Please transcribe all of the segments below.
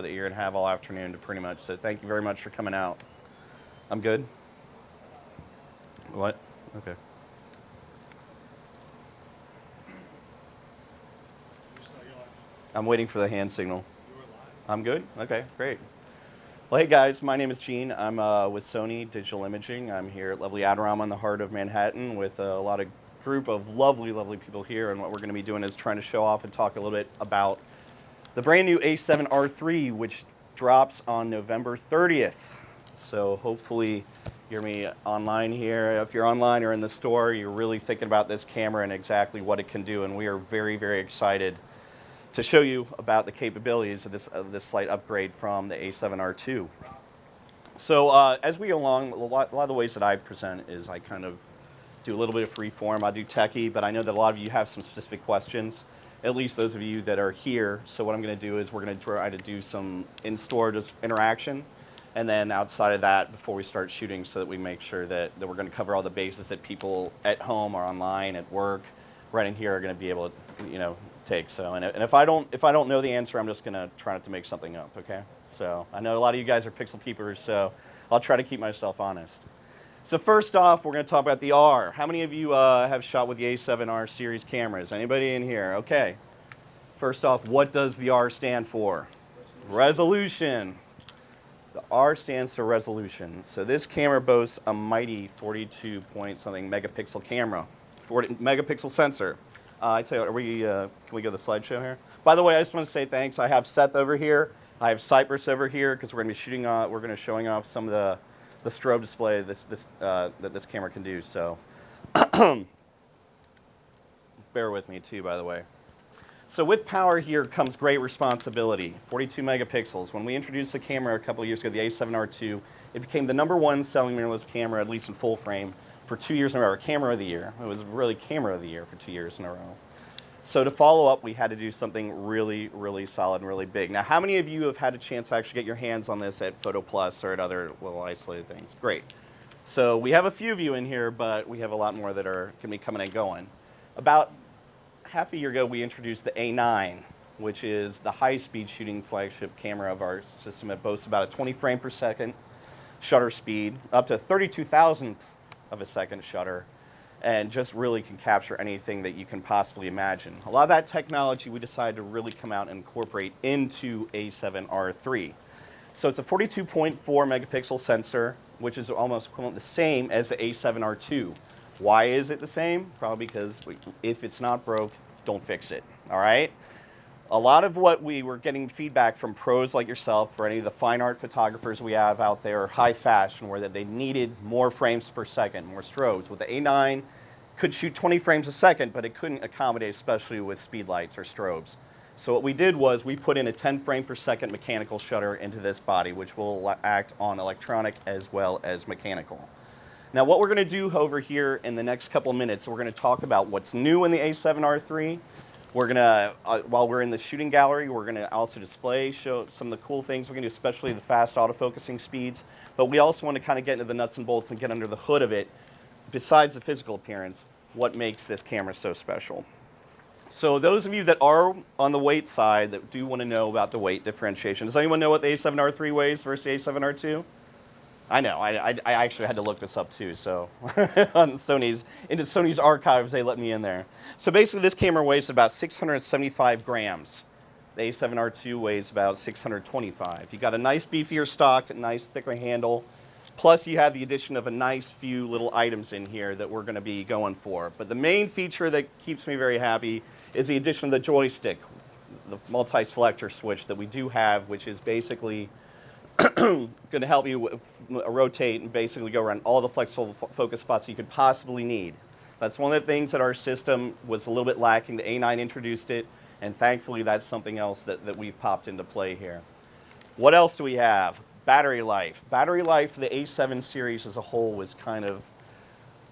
that you're going to have all afternoon to pretty much. So thank you very much for coming out. I'm good. What? Okay. I'm waiting for the hand signal. I'm good? Okay, great. Well, hey guys, my name is Gene. I'm with Sony Digital Imaging. I'm here at lovely Adorama in the heart of Manhattan with a lot of group of lovely, lovely people here. And what we're going to be doing is trying to show off and talk a little bit about the brand new a7R III, which drops on November 30th. So hopefully you're me online here. If you're online or in the store, you're really thinking about this camera and exactly what it can do. And we are very, very excited to show you about the capabilities of this slight upgrade from the a7R II. So as we go along, a lot of the ways that I present is I kind of do a little bit of free form. I do techie, but I know that a lot of you have some specific questions, at least those of you that are here. So what I'm going to do is we're going to try to do some in-store just interaction, and then outside of that, before we start shooting, so that we make sure that we're going to cover all the bases that people at home or online, at work, right in here are going to be able to, take. So, and if I don't know the answer, I'm just going to try not to make something up, okay? So I know a lot of you guys are pixel peepers, so I'll try to keep myself honest. So first off, we're going to talk about the R. How many of you have shot with the a7R series cameras? Anybody in here? Okay. First off, what does the R stand for? Resolution. The R stands for resolution. So this camera boasts a mighty 42 point something megapixel camera, 40 megapixel sensor. I tell you, can we go to the slideshow here? By the way, I just want to say thanks. I have Seth over here. I have Cypress over here because we're going to be shooting. We're going to be showing off some of the strobe display that this camera can do. So bear with me too, by the way. So with power here comes great responsibility. 42 megapixels. When we introduced the camera a couple of years ago, the a7R II, it became the #1 selling mirrorless camera, at least in full frame, for 2 years in a row. Camera of the year. It was really camera of the year for 2 years in a row. So to follow up, we had to do something really, really solid and really big. Now, how many of you have had a chance to actually get your hands on this at Photo Plus or at other little isolated things? Great. So we have a few of you in here, but we have a lot more that are going to be coming and going. About half a year ago, we introduced the A9, which is the high-speed shooting flagship camera of our system. It boasts about a 20 frame per second shutter speed, up to 32,000th of a second shutter, and just really can capture anything that you can possibly imagine. A lot of that technology we decided to really come out and incorporate into a7R III. So it's a 42.4 megapixel sensor, which is almost equivalent the same as the a7R II. Why is it the same? Probably because if it's not broke, don't fix it, all right? A lot of what we were getting feedback from pros like yourself, or any of the fine art photographers we have out there, high fashion, where that they needed more frames per second, more strobes. With the A9, could shoot 20 frames a second, but it couldn't accommodate, especially with speed lights or strobes. So what we did was we put in a 10 frame per second mechanical shutter into this body, which will act on electronic as well as mechanical. Now what we're going to do over here in the next couple of minutes, we're going to talk about what's new in the a7R III. We're going to, while we're in the shooting gallery, we're going to also show some of the cool things we're going to do, especially the fast autofocusing speeds. But we also want to kind of get into the nuts and bolts and get under the hood of it, besides the physical appearance, what makes this camera so special. So those of you that are on the weight side that do want to know about the weight differentiation, does anyone know what the a7R III weighs versus the a7R II? I know, I actually had to look this up too, so on into Sony's archives, they let me in there. So basically this camera weighs about 675 grams. The a7R II weighs about 625. You got a nice beefier stock, a nice thicker handle, plus you have the addition of a nice few little items in here that we're gonna be going for. But the main feature that keeps me very happy is the addition of the joystick, the multi-selector switch that we do have, which is basically going to help you rotate and basically go around all the flexible focus spots you could possibly need. That's one of the things that our system was a little bit lacking. The A9 introduced it, and thankfully that's something else that we've popped into play here. What else do we have? Battery life. Battery life for the A7 series as a whole was kind of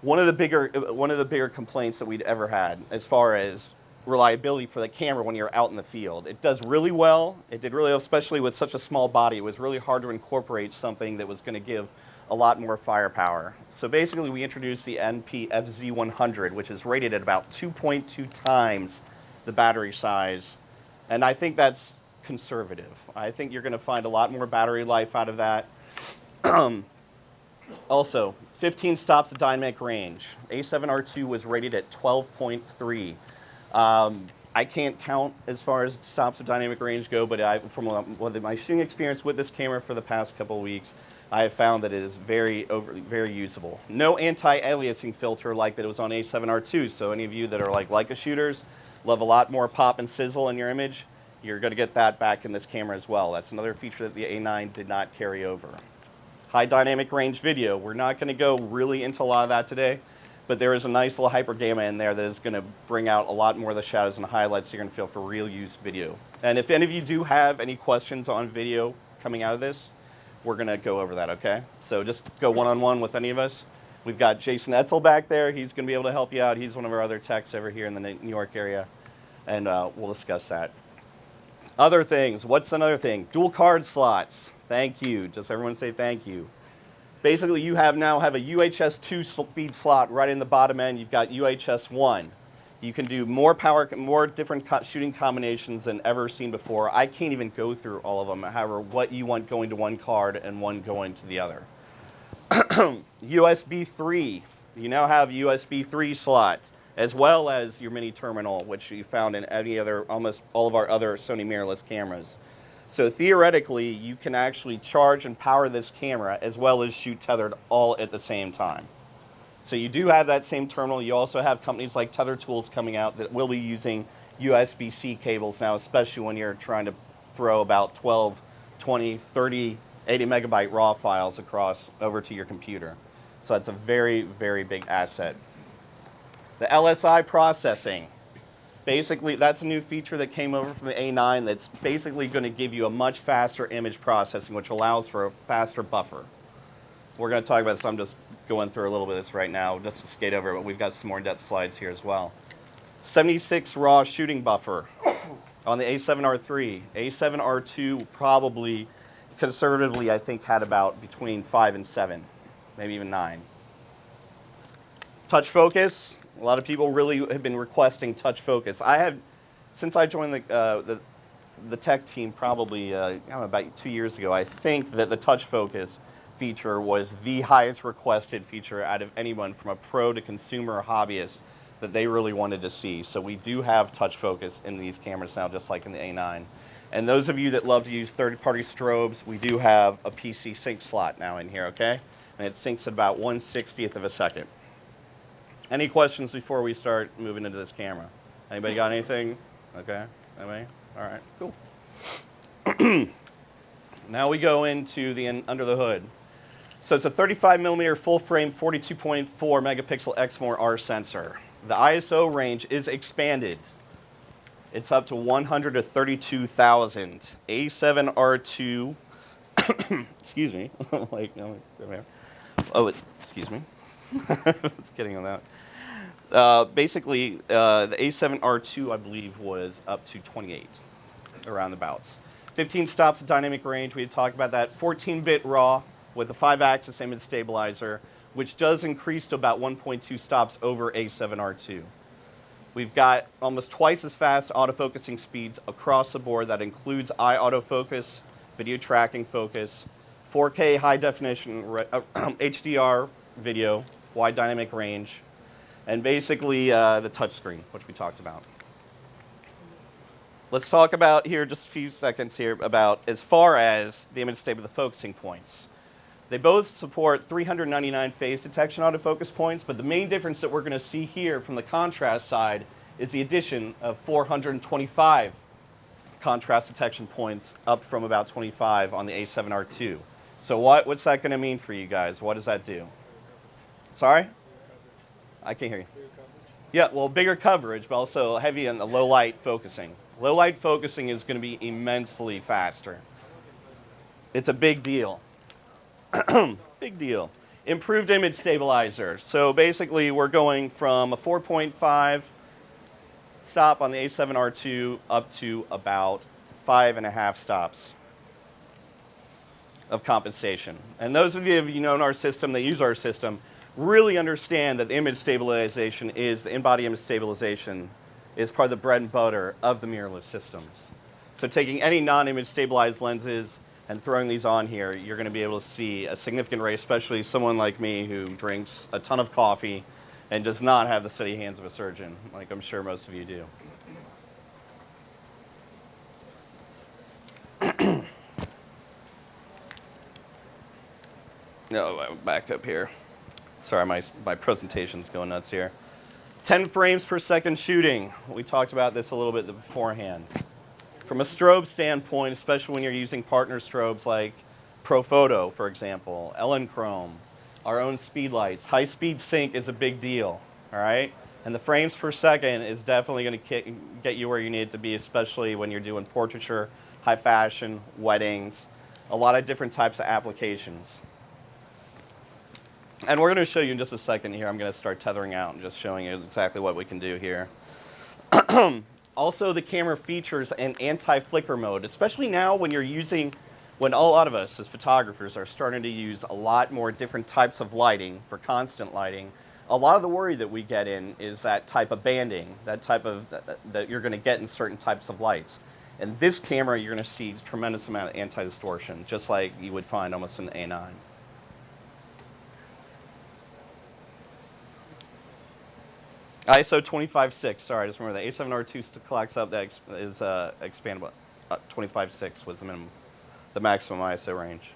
one of the bigger complaints that we'd ever had as far as reliability for the camera when you're out in the field. It does really well. It did really well, especially with such a small body. It was really hard to incorporate something that was going to give a lot more firepower. So basically we introduced the NP-FZ100, which is rated at about 2.2 times the battery size. And I think that's conservative. I think you're going to find a lot more battery life out of that. Also, 15 stops of dynamic range. A7R2 was rated at 12.3. I can't count as far as stops of dynamic range go, but from my shooting experience with this camera for the past couple of weeks, I have found that it is very usable. No anti-aliasing filter like that it was on A7R2. So any of you that are like Leica shooters, love a lot more pop and sizzle in your image, you're going to get that back in this camera as well. That's another feature that the A9 did not carry over. High dynamic range video. We're not going to go really into a lot of that today, but there is a nice little hyper gamma in there that is going to bring out a lot more of the shadows and highlights so you're going to feel for real use video. And if any of you do have any questions on video coming out of this, we're going to go over that, okay? So just go one-on-one with any of us. We've got Jason Etzel back there. He's going to be able to help you out. He's one of our other techs over here in the New York area, and we'll discuss that. Other things. What's another thing? Dual card slots. Thank you. Just everyone say thank you. Basically, you now have a UHS 2 speed slot right in the bottom end. You've got UHS 1. You can do more power, more different shooting combinations than ever seen before. I can't even go through all of them. However, what you want going to one card and one going to the other. USB 3. You now have USB 3 slots, as well as your mini terminal, which you found in almost all of our other Sony mirrorless cameras. So theoretically, you can actually charge and power this camera as well as shoot tethered all at the same time. So you do have that same terminal. You also have companies like Tether Tools coming out that will be using USB-C cables now, especially when you're trying to throw about 12, 20, 30, 80 megabyte RAW files across over to your computer. So that's a very, very big asset. The LSI processing. Basically, that's a new feature that came over from the A9 that's basically going to give you a much faster image processing, which allows for a faster buffer. We're going to talk about this. I'm just going through a little bit of this right now, just to skate over it, but we've got some more in-depth slides here as well. 76 raw shooting buffer on the A7R3. A7R2 probably, conservatively, I think, had about between 5 and 7, maybe even 9. Touch focus. A lot of people really have been requesting touch focus. Since I joined the tech team probably about 2 years ago, I think that the touch focus feature was the highest requested feature out of anyone from a pro to consumer or hobbyist that they really wanted to see. So we do have touch focus in these cameras now, just like in the A9. And those of you that love to use third-party strobes, we do have a PC sync slot now in here, okay? And it syncs at about 1/60th of a second. Any questions before we start moving into this camera? Anybody got anything? Okay, anybody? All right, cool. Now we go into the under the hood. So it's a 35 millimeter full frame 42.4 megapixel XMOR sensor. The ISO range is expanded. It's up to 100 to 32,000. A7R2, excuse me, excuse me. Just kidding on that. Basically, the A7R2, I believe, was up to 28, around the bouts. 15 stops of dynamic range, we had talked about that. 14-bit RAW with a 5-axis image stabilizer, which does increase to about 1.2 stops over A7R2. We've got almost twice as fast autofocusing speeds across the board. That includes eye autofocus, video tracking focus, 4K high definition HDR video, wide dynamic range, and basically the touchscreen, which we talked about. Let's talk about here, just a few seconds here, about as far as the image stable, the focusing points. They both support 399 phase detection autofocus points, but the main difference that we're going to see here from the contrast side is the addition of 425 contrast detection points, up from about 25 on the A7R2. So what's that going to mean for you guys? What does that do? Sorry? I can't hear you. Yeah, well, bigger coverage, but also heavy on the low light focusing. Low light focusing is going to be immensely faster. It's a big deal. Big deal. Improved image stabilizer. So basically, we're going from a 4.5 stop on the A7R2 up to about 5.5 stops of compensation. And those of you who know our system, that use our system, really understand that the image stabilization the in-body image stabilization is part of the bread and butter of the mirrorless systems. So taking any non-image stabilized lenses and throwing these on here, you're going to be able to see a significant rate, especially someone like me who drinks a ton of coffee and does not have the steady hands of a surgeon, like I'm sure most of you do. No, back up here. Sorry, my presentation's going nuts here. 10 frames per second shooting. We talked about this a little bit beforehand. From a strobe standpoint, especially when you're using partner strobes like Profoto, for example, Chrome, our own speed lights, high-speed sync is a big deal, all right? And the frames per second is definitely going to get you where you need it to be, especially when you're doing portraiture, high fashion, weddings, a lot of different types of applications. And we're going to show you in just a second here. I'm going to start tethering out and just showing you exactly what we can do here. Also, the camera features an anti-flicker mode, especially now when when a lot of us as photographers are starting to use a lot more different types of lighting for constant lighting. A lot of the worry that we get in is that type of banding, that you're going to get in certain types of lights. In this camera, you're going to see a tremendous amount of anti-distortion, just like you would find almost in the A9. ISO 25.6, sorry, just remember the a7R2 clocks up, that is expandable. 25.6 was the maximum ISO range.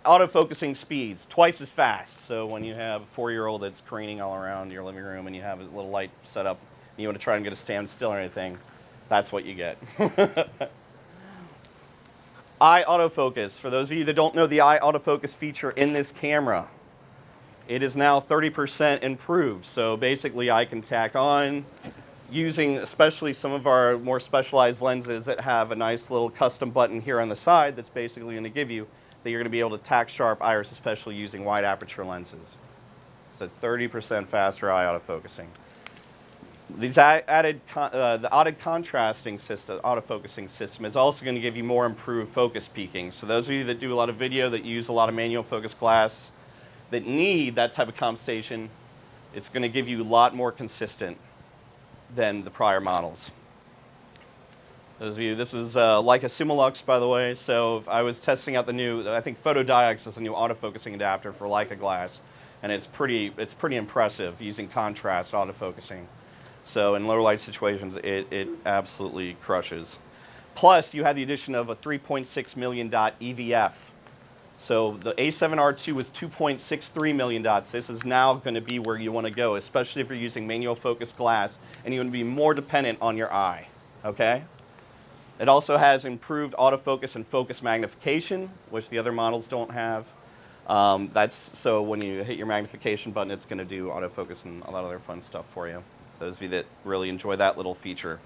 Autofocusing speeds, twice as fast. So when you have a 4-year-old that's careening all around your living room and you have a little light set up, and you want to try and get a standstill or anything, that's what you get. Eye autofocus. For those of you that don't know the eye autofocus feature in this camera, it is now 30% improved. So basically I can tack on using especially some of our more specialized lenses that have a nice little custom button here on the side that's basically going to give you that you're going to be able to tack sharp iris, especially using wide aperture lenses. So 30% faster eye autofocusing. These the added contrasting system, autofocusing system is also going to give you more improved focus peaking. So those of you that do a lot of video, that use a lot of manual focus glass, that need that type of compensation, it's going to give you a lot more consistent than the prior models. Those of you, this is like a Simulux, by the way. So if I was testing out the new, I think Photodiox is a new autofocusing adapter for Leica glass, and it's pretty impressive using contrast autofocusing. So in lower light situations, it absolutely crushes. Plus, you have the addition of a 3.6 million dot EVF. So the a7R2 was 2.63 million dots. This is now going to be where you want to go, especially if you're using manual focus glass and you want to be more dependent on your eye, okay? It also has improved autofocus and focus magnification, which the other models don't have. So when you hit your magnification button, it's going to do autofocus and a lot of other fun stuff for you. For those of you that really enjoy that little feature.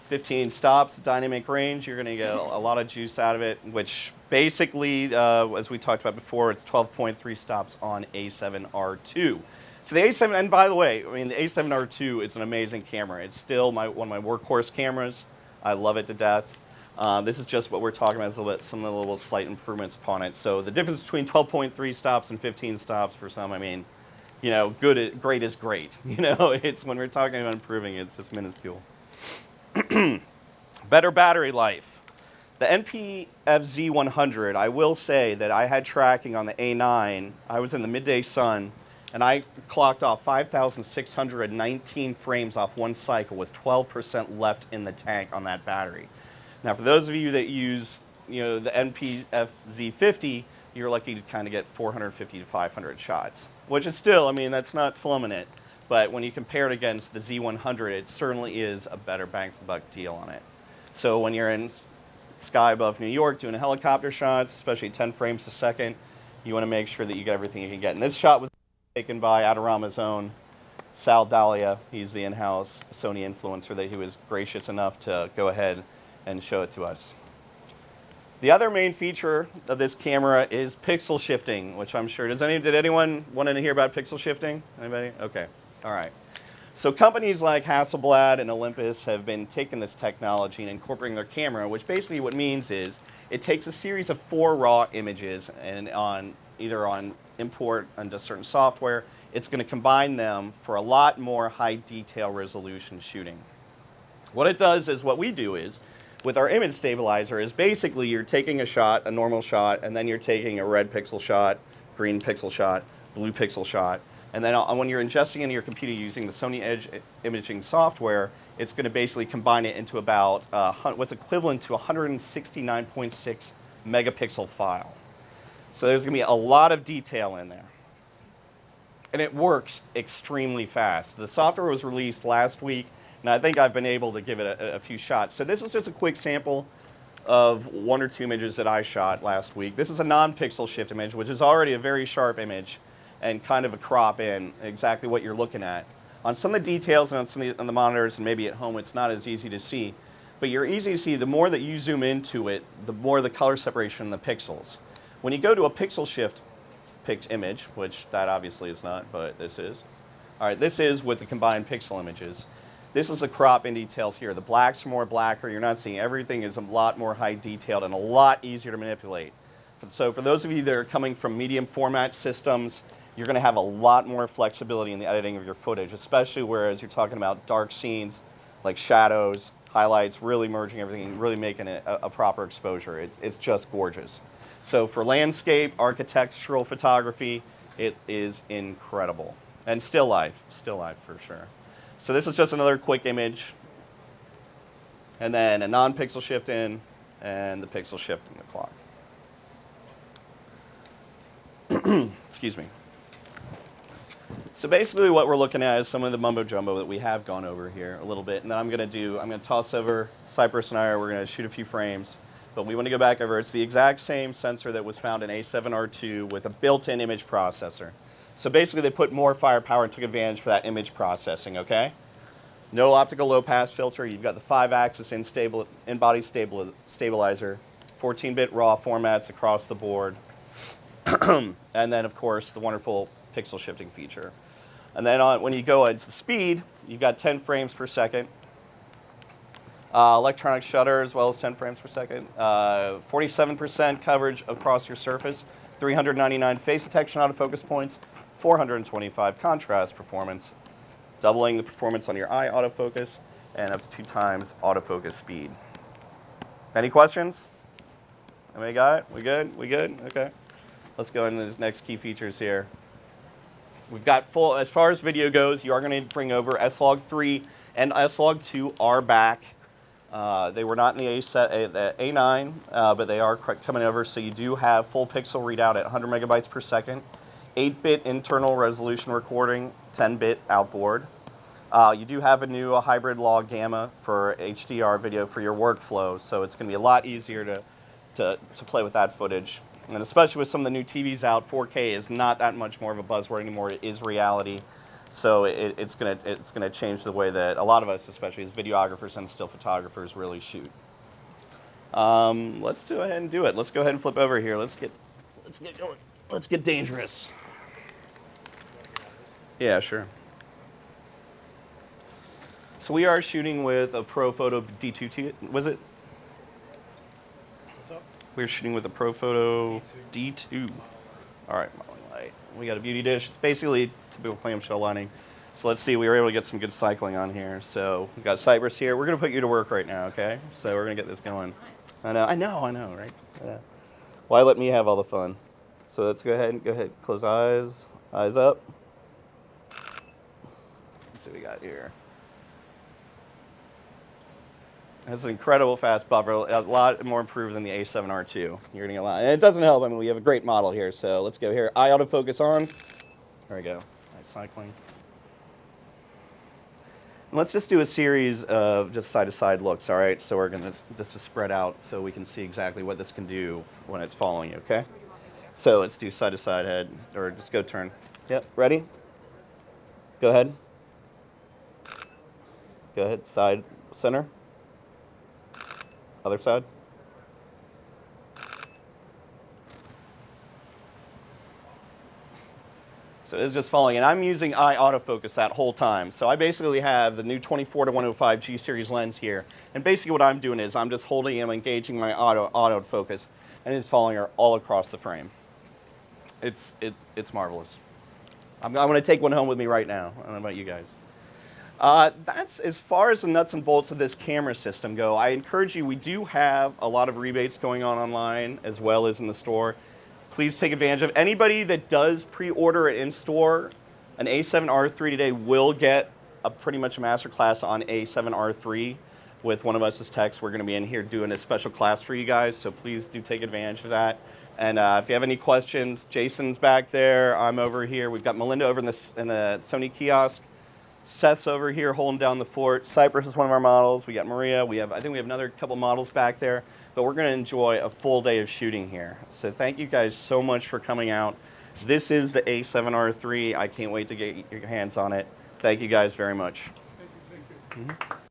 15 stops, dynamic range, you're going to get a lot of juice out of it, which basically, as we talked about before, it's 12.3 stops on a7R2. So the A7, and by the way, I mean, the a7R2 is an amazing camera. It's still one of my workhorse cameras. I love it to death. This is just what we're talking about, is some of the little slight improvements upon it. So the difference between 12.3 stops and 15 stops for some, I mean, you know, great is great. You know, it's when we're talking about improving, it's just minuscule. Better battery life. The NPFZ100, I will say that I had tracking on the A9. I was in the midday sun, and I clocked off 5,619 frames off one cycle with 12% left in the tank on that battery. Now, for those of you that use, you know, the NPFZ50, you're lucky to kind of get 450 to 500 shots, which is still, I mean, that's not slumming it. But when you compare it against the Z100, it certainly is a better bang for the buck deal on it. So when you're in sky above New York doing helicopter shots, especially 10 frames a second, you want to make sure that you get everything you can get. And this shot was taken by Adorama's own Sal Dahlia. He's the in-house Sony influencer that he was gracious enough to go ahead and show it to us. The other main feature of this camera is pixel shifting, which I'm sure, did anyone want to hear about pixel shifting? Anybody? Okay. All right. So companies like Hasselblad and Olympus have been taking this technology and incorporating their camera, which basically what means is it takes a series of 4 raw images and either on import into certain software, it's going to combine them for a lot more high detail resolution shooting. What it does is, what we do is, with our image stabilizer, is basically you're taking a shot, a normal shot, and then you're taking a red pixel shot, green pixel shot, blue pixel shot, and then when you're ingesting into your computer using the Sony Edge imaging software, it's going to basically combine it into about what's equivalent to 169.6 megapixel file. So there's going to be a lot of detail in there. And it works extremely fast. The software was released last week, and I think I've been able to give it a few shots. So this is just a quick sample of 1 or 2 images that I shot last week. This is a non-pixel shift image, which is already a very sharp image and kind of a crop in exactly what you're looking at. On some of the details and on the monitors and maybe at home, it's not as easy to see. But you're easy to see, the more that you zoom into it, the more the color separation in the pixels. When you go to a pixel shift image, which that obviously is not, but this is. All right, this is with the combined pixel images. This is the crop in details here. The blacks are more blacker. You're not seeing everything is a lot more high detailed and a lot easier to manipulate. So for those of you that are coming from medium format systems, you're going to have a lot more flexibility in the editing of your footage, especially whereas you're talking about dark scenes like shadows, highlights, really merging everything, really making it a proper exposure. It's just gorgeous. So for landscape, architectural photography, it is incredible. And still life for sure. So this is just another quick image. And then a non-pixel shift in, and the pixel shift in the clock. Excuse me. So basically what we're looking at is some of the mumbo jumbo that we have gone over here a little bit. And then I'm going to toss over Cypress and I, we're going to shoot a few frames. But we want to go back over, it's the exact same sensor that was found in a7R2 with a built-in image processor. So basically they put more firepower and took advantage for that image processing, okay? No optical low-pass filter. You've got the 5-axis in-body stabilizer, 14-bit RAW formats across the board. And then, of course, the wonderful pixel shifting feature. And then when you go into the speed, you've got 10 frames per second. Electronic shutter as well as 10 frames per second. 47% coverage across your surface. 399 face detection autofocus points. 425 contrast performance. Doubling the performance on your eye autofocus. And up to 2 times autofocus speed. Any questions? Anybody got it? We good? We good? Okay. Let's go into these next key features here. We've got full, as far as video goes, you are going to bring over S-Log3 and S-Log2 are back. They were not in the A9, but they are coming over, so you do have full pixel readout at 100 megabytes per second, 8-bit internal resolution recording, 10-bit outboard. You do have a hybrid log gamma for HDR video for your workflow, so it's going to be a lot easier to play with that footage. And especially with some of the new TVs out, 4K is not that much more of a buzzword anymore. It is reality. So it's gonna change the way that a lot of us, especially as videographers and still photographers, really shoot. Let's go ahead and do it. Let's go ahead and flip over here. Let's get going. Let's get dangerous. Yeah, sure. So we are shooting with a ProPhoto D2. Was it? We're shooting with a ProPhoto D2. All right, modeling light. We got a beauty dish. It's basically typical clamshell lining. So let's see, we were able to get some good cycling on here. So we've got Cypress here. We're gonna put you to work right now, okay? So we're gonna get this going. I know, right? Yeah. Why let me have all the fun? So let's go ahead, close eyes up. Let's see what we got here. It's an incredible fast buffer, a lot more improved than the a7R2. You're getting a lot, and it doesn't help. I mean, we have a great model here. So let's go here. Eye autofocus on. There we go. Nice cycling. And let's just do a series of just side-to-side looks. All right. So we're gonna just to spread out so we can see exactly what this can do when it's following you. Okay. So let's do side-to-side head, or just go turn. Yep. Ready? Go ahead. Go ahead. Side, center. Other side. So it's just following, and I'm using eye autofocus that whole time. So I basically have the new 24-105 G series lens here, and basically what I'm doing is I'm just holding and engaging my autofocus, and it's following her all across the frame. It's marvelous. I'm going to take one home with me right now. I don't know about you guys. That's as far as the nuts and bolts of this camera system go. I encourage you, we do have a lot of rebates going on online as well as in the store. Please take advantage of anybody that does pre-order it in store. An a7R3 today will get a pretty much a master class on a7R3 with one of us as techs. We're going to be in here doing a special class for you guys, so please do take advantage of that. And if you have any questions, Jason's back there. I'm over here. We've got Melinda over in the Sony kiosk. Seth's over here holding down the fort. Cypress is one of our models. We got Maria. I think we have another couple models back there. But we're going to enjoy a full day of shooting here. So thank you guys so much for coming out. This is the a7R3. I can't wait to get your hands on it. Thank you guys very much. Thank you. Mm-hmm.